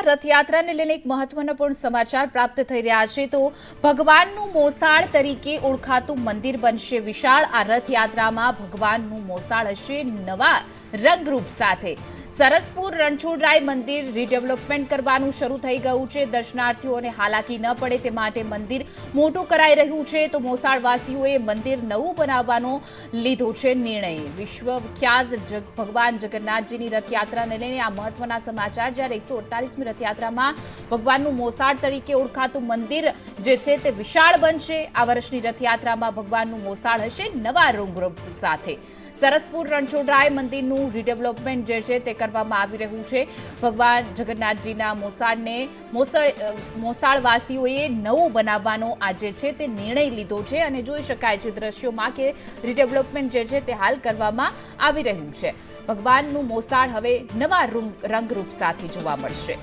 અમદાવાદમાં રથયાત્રાને લઈને એક મહત્વપૂર્ણ સમાચાર પ્રાપ્ત થઈ રહ્યા છે તો ભગવાનનું મોસાળ તરીકે ઓળખાતું મંદિર બનશે વિશાળ। આ રથયાત્રામાં ભગવાનનું મોસાળ હશે નવા રંગરૂપ સાથે। સરસપુર રણછોડરાય મંદિર રીડેવલપમેન્ટ કરવાનું શરૂ થઈ ગયું છે। દર્શનાર્થીઓને હાલાકી ન પડે તે માટે મંદિર મોટું કરાઈ રહ્યું છે તો મોસાળવાસીઓએ મંદિર નવું બનાવવાનો લીધો છે નિર્ણય। વિશ્વવિખ્યાત ભગવાન જગન્નાથજીની રથયાત્રાને લઈને આ મહત્વના સમાચાર। જ્યારે 148મી રથયાત્રામાં ભગવાનનું મોસાળ તરીકે ઓળખાતું મંદિર જે છે તે વિશાળ બનશે। આ વર્ષની રથયાત્રામાં ભગવાનનું મોસાળ હશે નવા રંગરૂપ સાથે। સરસપુર રણછોડરાય મંદિરનું રીડેવલપમેન્ટ જે છે તે કરવામાં આવી રહ્યું છે। ભગવાન જગન્નાથજીના મોસાળને મોસાળવાસીઓએ નવું બનાવવાનો આજે છે તે નિર્ણય લીધો છે અને જોઈ શકાય છે દ્રશ્યોમાં કે રીડેવલપમેન્ટ જે છે તે હાલ કરવામાં આવી રહ્યું છે। ભગવાનનું મોસાળ હવે નવા રંગરૂપ સાથે જોવા મળશે।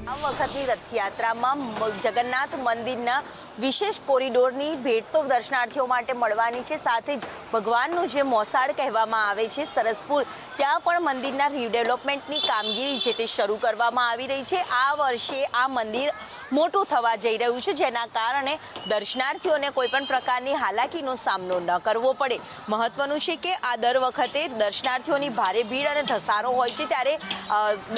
આ વખતની રથયાત્રામાં જગન્નાથ મંદિરના વિશેષ કોરિડોરની ભેટ તો દર્શનાર્થીઓ માટે મળવાની છે। સાથે જ ભગવાનનું જે મોસાળ કહેવામાં આવે છે સરસપુર, ત્યાં પણ મંદિરના રીડેવલપમેન્ટની કામગીરી છે તે શરૂ કરવામાં આવી રહી છે। આ વર્ષે આ મંદિર મોટું થવા જઈ રહ્યું છે, જેના કારણે દર્શનાર્થીઓને કોઈ પણ પ્રકારની હાલાકીનો સામનો ન કરવો પડે। મહત્વનું છે કે આ દર વખતે દર્શનાર્થીઓની ભારે ભીડ અને ધસારો હોય છે, ત્યારે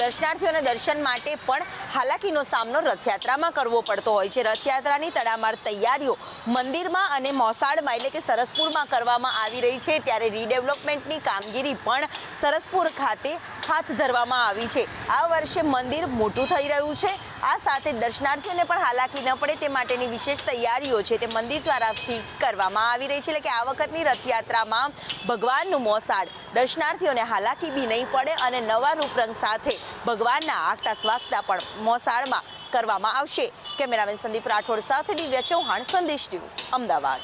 દર્શનાર્થીઓને દર્શન માટે પણ હાલાકીનો સામનો રથયાત્રામાં કરવો પડતો હોય છે। રથયાત્રાની તડામાર તૈયારીઓ મંદિરમાં અને મોસાળમાં એટલે કે સરસપુરમાં કરવામાં આવી રહી છે, ત્યારે રીડેવલપમેન્ટની કામગીરી પણ સરસપુર ખાતે હાથ ધરવામાં આવી છે। આ વર્ષે મંદિર મોટું થઈ રહ્યું છે, આ સાથે દર્શનાર્થીઓને પણ હાલાકી ન પડે તે માટેની વિશેષ તૈયારીઓ છે તે મંદિર દ્વારાથી કરવામાં આવી રહી છે। એટલે કે આ વખતની રથયાત્રામાં ભગવાનનું મોસાળ દર્શનાર્થીઓને હાલાકી બી નહીં પડે અને નવા રૂપરંગ સાથે ભગવાનના આગતા સ્વાગતા પણ મોસાળમાં કરવામાં આવશે। કેમેરામેન સંદીપ રાઠોડ સાથે દિવ્યા ચૌહાણ, સંદેશ ન્યૂઝ, અમદાવાદ।